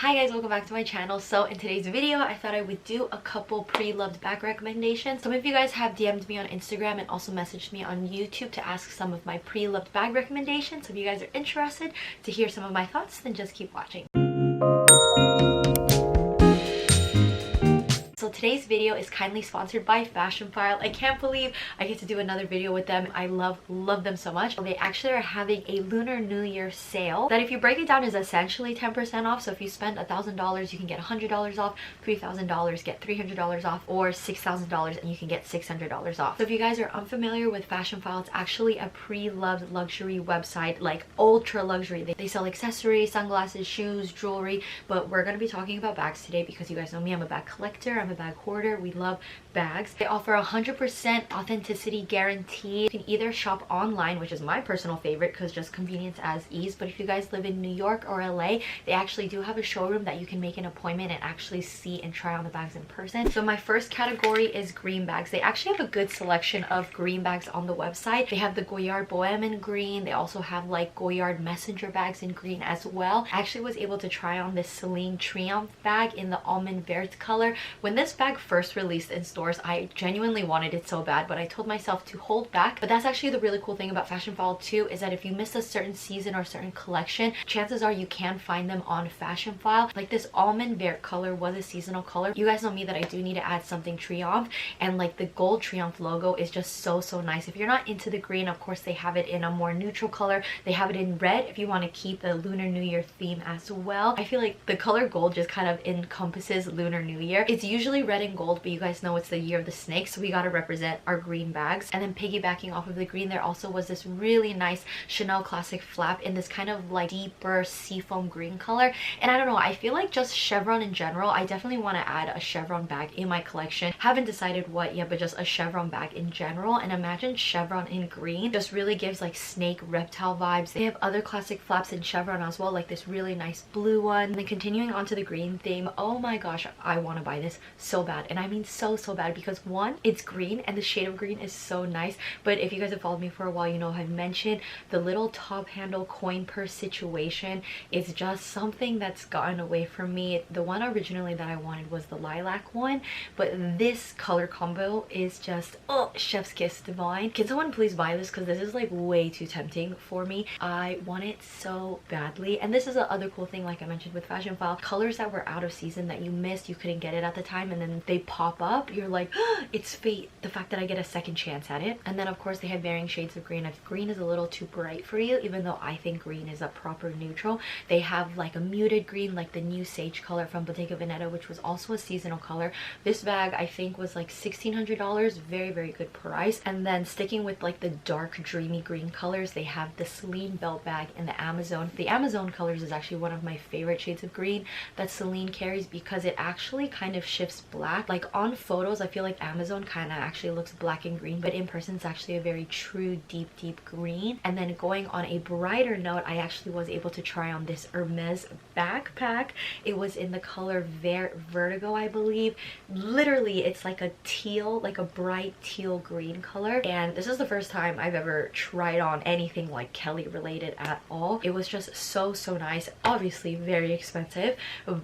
Hi guys, welcome back to my channel. So in today's video, I thought I would do a couple pre-loved bag recommendations. Some of you guys have DM'd me on Instagram and also messaged me on YouTube to ask some of my pre-loved bag recommendations. So if you guys are interested to hear some of my thoughts, then just keep watching. So today's video is kindly sponsored by FASHIONPHILE. I can't believe I get to do another video with them. I love them so much. They actually are having a Lunar New Year sale that, if you break it down, is essentially 10% off. So if you spend $1,000, you can get $100 off, $3,000 get $300 off, or $6,000 and you can get $600 off. So if you guys are unfamiliar with FASHIONPHILE, it's actually a pre-loved luxury website, like ultra luxury. They sell accessories, sunglasses, shoes, jewelry, but we're going to be talking about bags today because you guys know me, I'm a bag collector, I'm a bag hoarder. We love bags. They offer 100% authenticity guarantee. You can either shop online, which is my personal favorite because just convenience as ease, but if you guys live in New York or LA, they actually do have a showroom that you can make an appointment and actually see and try on the bags in person. So my first category is green bags. They actually have a good selection of green bags on the website. They have the Goyard Bohème in green. They also have like Goyard Messenger bags in green as well. I actually was able to try on this Celine Triomphe bag in the almond vert color. When this bag first released in stores, I genuinely wanted it so bad, but I told myself to hold back. But that's actually the really cool thing about FASHIONPHILE too, is that if you miss a certain season or certain collection, chances are you can find them on FASHIONPHILE. Like this almond vert color was a seasonal color. You guys know me that I do need to add something Triomphe, and like the gold Triomphe logo is just so nice. If you're not into the green, of course they have it in a more neutral color. They have it in red if you want to keep the Lunar New Year theme as well. I feel like the color gold just kind of encompasses Lunar New Year. It's usually red and gold, but you guys know it's the year of the snake, so we got to represent our green bags. And then piggybacking off of the green, there also was this really nice Chanel classic flap in this kind of like deeper seafoam green color. And I don't know, I feel like just chevron in general, I definitely want to add a chevron bag in my collection. Haven't decided what yet, but just a chevron bag in general. And imagine chevron in green just really gives like snake reptile vibes. They have other classic flaps in chevron as well, like this really nice blue one. And then continuing on to the green theme, oh my gosh, I want to buy this so bad. And I mean so bad, because one, it's green and the shade of green is so nice. But if you guys have followed me for a while, you know I've mentioned the little top handle coin purse situation is just something that's gotten away from me. The one originally that I wanted was the lilac one, but this color combo is just, oh, chef's kiss divine. Can someone please buy this, because this is like way too tempting for me. I want it so badly. And this is the other cool thing, like I mentioned with FASHIONPHILE, colors that were out of season that you missed, you couldn't get it at the time, and then they pop up, you're like, oh, it's fate, the fact that I get a second chance at it. And then of course they have varying shades of green. If green is a little too bright for you, even though I think green is a proper neutral, they have like a muted green, like the new sage color from Bottega Veneta, which was also a seasonal color. This bag I think was like $1,600, very good price. And then sticking with like the dark dreamy green colors, they have the Celine belt bag and the Amazon. The Amazon colors is actually one of my favorite shades of green that Celine carries, because it actually kind of shifts black. Like on photos I feel like Amazon kind of actually looks black and green, but in person it's actually a very true deep green. And then going on a brighter note, I actually was able to try on this Hermes backpack. It was in the color Vertigo, I believe. Literally it's like a teal, like a bright teal green color, and this is the first time I've ever tried on anything like Kelly related at all. It was just so nice. Obviously very expensive,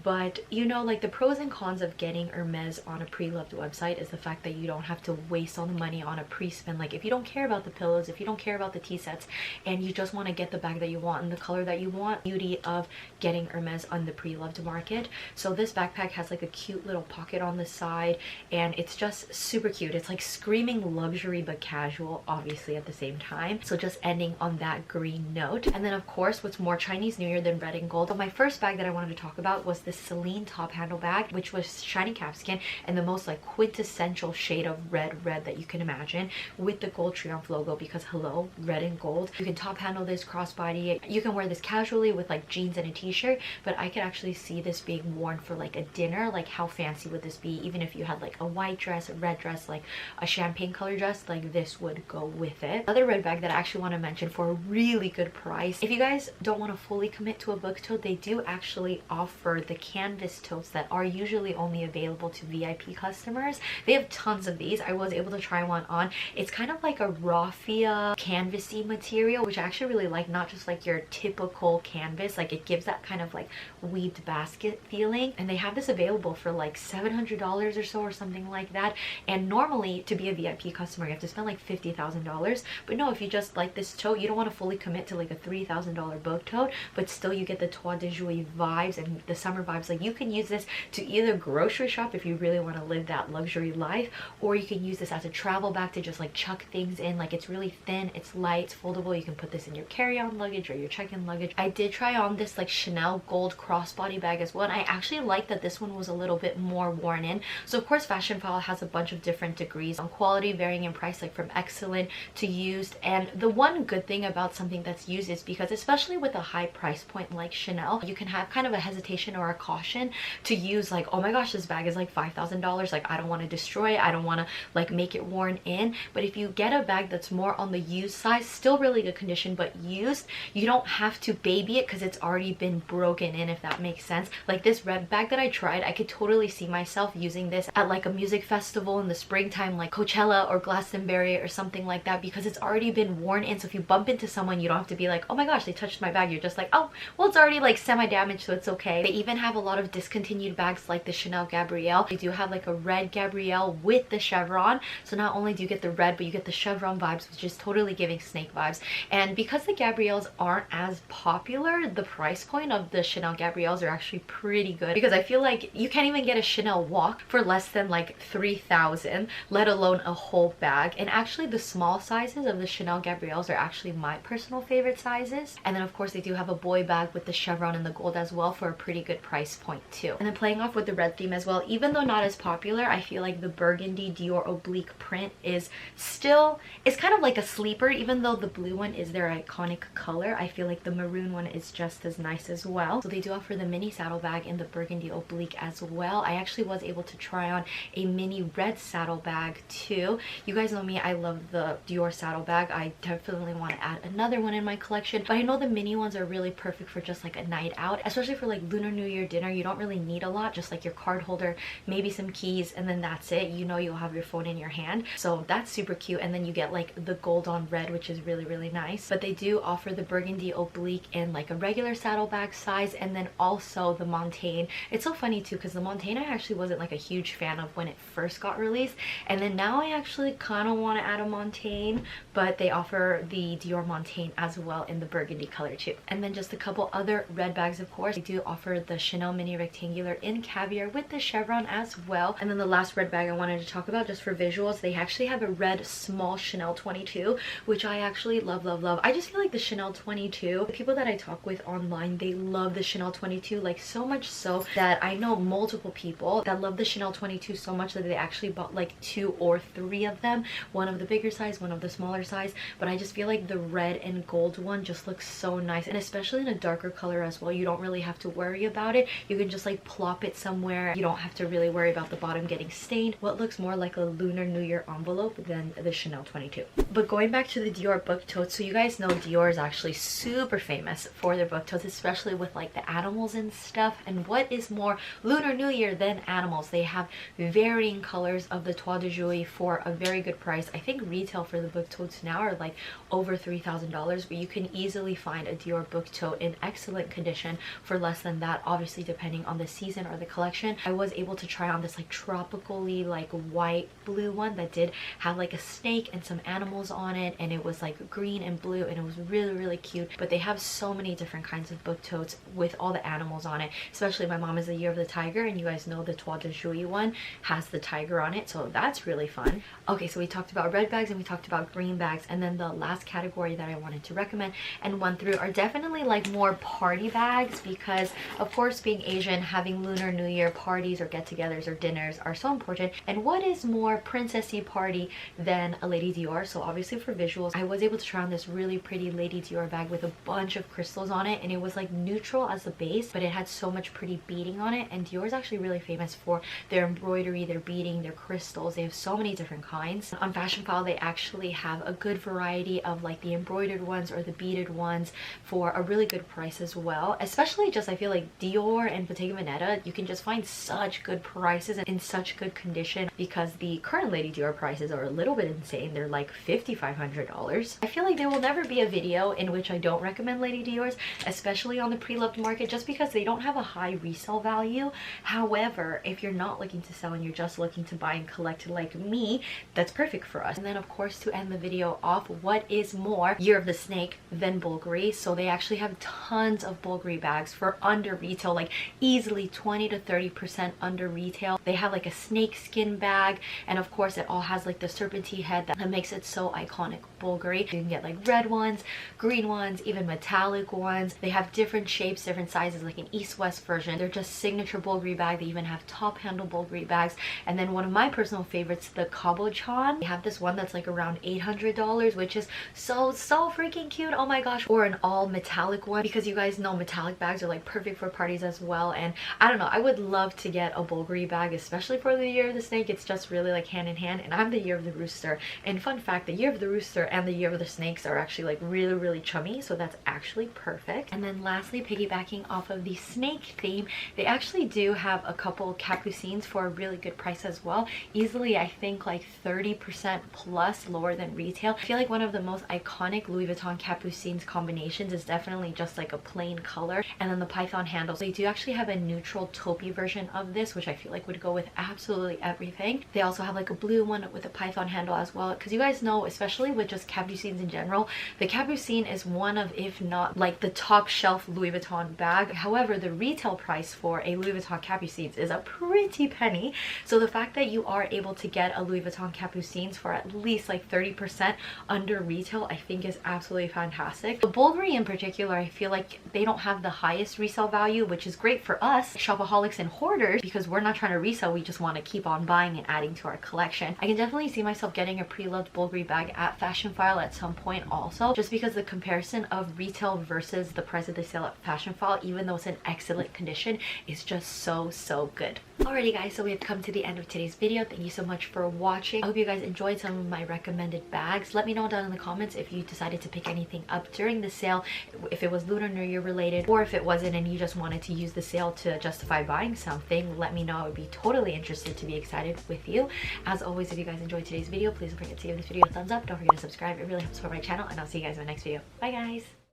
but you know, like the pros and cons of getting Hermes on a pre-loved website is the fact that you don't have to waste all the money on a pre-spin. Like if you don't care about the pillows, if you don't care about the tea sets, and you just want to get the bag that you want in the color that you want, beauty of getting Hermes on the pre-loved market. So this backpack has like a cute little pocket on the side, and it's just super cute. It's like screaming luxury but casual, obviously, at the same time. So just ending on that green note. And then of course, what's more Chinese New Year than red and gold? So my first bag that I wanted to talk about was the Celine top handle bag, which was shiny calfskin and the most like quintessential shade of red that you can imagine, with the gold Triomphe logo, because hello, red and gold. You can top handle this crossbody. You can wear this casually with like jeans and a t-shirt, but I could actually see this being worn for like a dinner. Like how fancy would this be? Even if you had like a white dress, a red dress, like a champagne color dress, like this would go with it. Another red bag that I actually want to mention for a really good price, if you guys don't want to fully commit to a book tote, they do actually offer the canvas totes that are usually only available to VIP customers. They have tons of these. I was able to try one on. It's kind of like a raffia canvasy material, which I actually really like, not just like your typical canvas. Like it gives that kind of like weaved basket feeling, and they have this available for like $700 or so or something like that. And normally to be a VIP customer you have to spend like $50,000, but no, if you just like this tote, you don't want to fully commit to like a $3,000 book tote, but still you get the Toit de Jouy vibes and the summer vibes. Like you can use this to either grocery shop if you really want to live that luxury life, or you can use this as a travel bag to just like chuck things in. Like it's really thin, it's light, it's foldable. You can put this in your carry-on luggage or your check-in luggage. I did try on this like Chanel gold crossbody bag as well, and I actually like that this one was a little bit more worn in. So of course FASHIONPHILE has a bunch of different degrees on quality, varying in price, like from excellent to used. And the one good thing about something that's used is because, especially with a high price point like Chanel, you can have kind of a hesitation or a caution to use like, oh my gosh, this bag is like $5,000, like I don't want to destroy it, I don't want to like make it worn in. But if you get a bag that's more on the used side, still really good condition but used, you don't have to baby it because it's already been broken in, if that makes sense. Like this red bag that I tried, I could totally see myself using this at like a music festival in the springtime, like Coachella or Glastonbury or something like that, because it's already been worn in. So if you bump into someone, you don't have to be like, oh my gosh, they touched my bag. You're just like, oh well, it's already like semi-damaged, so it's okay. They even have a lot of discontinued bags like the Chanel Gabrielle. They do have like a red Gabrielle with the chevron, so not only do you get the red, but you get the chevron vibes, which is totally giving snake vibes. And because the Gabrielles aren't as popular, the price point of the Chanel Gabrielles are actually pretty good, because I feel like you can't even get a Chanel walk for less than like $3,000, let alone a whole bag. And actually the small sizes of the Chanel Gabrielles are actually my personal favorite sizes. And then of course they do have a boy bag with the chevron and the gold as well for a pretty good price point too. And then playing off with the red theme as well, even though not as popular, I feel like the burgundy Dior oblique print is still, it's kind of like a sleeper. Even though the blue one is their iconic color, I feel like the maroon one is just as nice as well. So they do offer the mini saddle bag in the burgundy oblique as well. I actually was able to try on a mini red saddle bag too. You guys know me, I love the Dior saddle bag. I definitely want to add another one in my collection, but I know the mini ones are really perfect for just like a night out, especially for like Lunar New Year dinner. You don't really need a lot, just like your card holder, maybe some keys, and then that's it. You know, you'll have your phone in your hand, so that's super cute. And then you get like the gold on red, which is really nice. But they do offer the burgundy oblique in like a regular saddlebag size, and then also the Montaigne. It's so funny too, because the Montaigne I actually wasn't like a huge fan of when it first got released, and then now I actually kind of want to add a Montaigne, but they offer the Dior Montaigne as well in the burgundy color too. And then just a couple other red bags, of course. They do offer the Chanel mini rectangular in caviar with the chevron as well. And then the last red bag I wanted to talk about, just for visuals, they actually have a red small Chanel 22, which I actually love. I just feel like the Chanel 22, the people that I talk with online, they love the Chanel 22, like so much so that I know multiple people that love the Chanel 22 so much that they actually bought like 2 or 3 of them, one of the bigger size, one of the smaller size. But I just feel like the red and gold one just looks so nice, and especially in a darker color as well. You don't really have to worry about it. You can just like plop it somewhere. You don't have to really worry about the bottom getting stained. What looks more like a Lunar New Year envelope than the Chanel 22. But going back to the Dior book totes, so you guys know Dior is actually super famous for their book totes, especially with like the animals and stuff. And what is more Lunar New Year than animals? They have varying colors of the Toit de Jouy for a very good price. I think retail for the book totes now are like over $3,000, but you can easily find a Dior book tote in excellent condition for less than that, obviously depending on the season or the collection. I was able to try on this like tropically like white blue one that did have like a snake and some animals on it, and it was like green and blue, and it was really cute. But they have so many different kinds of book totes with all the animals on it, especially my mom is the year of the tiger, and you guys know the Toit de Jouy one has the tiger on it, so that's really fun. Okay, so we talked about red bags and we talked about green bags, and then the last category that I wanted to recommend and run through are definitely like more party bags, because of course being Asian, having Lunar New Year parties or get-togethers or dinners are so important. And what is more princessy party than a Lady Dior? So obviously for visuals, I was able to try on this really pretty Lady Dior bag with a bunch of crystals on it, and it was like neutral as the base, but it had so much pretty beading on it. And Dior is actually really famous for their embroidery, their beading, their crystals. They have so many different kinds. On FASHIONPHILE, they actually have a good variety of like the embroidered ones or the beaded ones for a really good price as well. Especially just, I feel like Dior and Bottega Veneta, you can just find such good prices in such good condition, because the current Lady Dior prices are a little bit insane. They're like $5,500. I feel like there will never be a video in which I don't recommend Lady Dior's, especially on the pre-loved market, just because they don't have a high resale value. However, if you're not looking to sell and you're just looking to buy and collect like me, that's perfect for us. And then of course, to end the video off, what is more Year of the Snake than Bulgari? So they actually have tons of Bulgari bags for under retail, like easily 20 to 30% under retail. They have like a snake skin bag, and of course it all has like the serpentine head that makes it so iconic Bulgari. You can get like red ones, green ones, even metallic ones. They have different shapes, different sizes, like an east-west version. They're just signature Bulgari bag. They even have top handle Bulgari bags. And then one of my personal favorites, the Kabochan. They have this one that's like around $800, which is so freaking cute. Oh my gosh. Or an all metallic one, because you guys know metallic bags are like perfect for parties as well. And I don't know, I would love to get a Bulgari bag, especially for the Year of the Snake. It's just really like hand in hand. And I'm the Year of the Rooster. And fun fact, the Year of the Rooster and the Year of the Snakes are actually like really chummy, so that's actually perfect. And then lastly, piggybacking off of the snake theme, they actually do have a couple capucines for a really good price as well. Easily, I think like 30% plus lower than retail. I feel like one of the most iconic Louis Vuitton capucines combinations is definitely just like a plain color, and then the python handles. They do actually have a neutral taupey version of this, which I feel like would go with absolutely everything. They also have like a blue one with a python handle as well, because you guys know, especially with just capucines in general, the capucine is one of, if not like the top shelf Louis Vuitton bag. However, the retail price for a Louis Vuitton capucines is a pretty penny. So the fact that you are able to get a Louis Vuitton capucines for at least like 30% under retail, I think is absolutely fantastic. The Bulgari in particular, I feel like they don't have the highest resale value, which is great for us shopaholics and hoarders, because we're not trying to resell, we just want to keep on buying and adding to our collection. I can definitely see myself getting a pre-loved Bulgari bag at FASHIONPHILE at some point also, just because the comparison of retail versus the price that they sell at FASHIONPHILE, even though it's in excellent condition, is just so good. Alrighty guys, so we have come to the end of today's video. Thank you so much for watching. I hope you guys enjoyed some of my recommended bags. Let me know down in the comments if you decided to pick anything up during the sale, if it was Lunar New Year related, or if it wasn't and you just wanted to use the sale to justify buying something. Let me know. I would be totally interested to be excited with you. As always, if you guys enjoyed today's video, please don't forget to give this video a thumbs up. Don't forget to subscribe. It really helps support my channel, and I'll see you guys in my next video. Bye guys!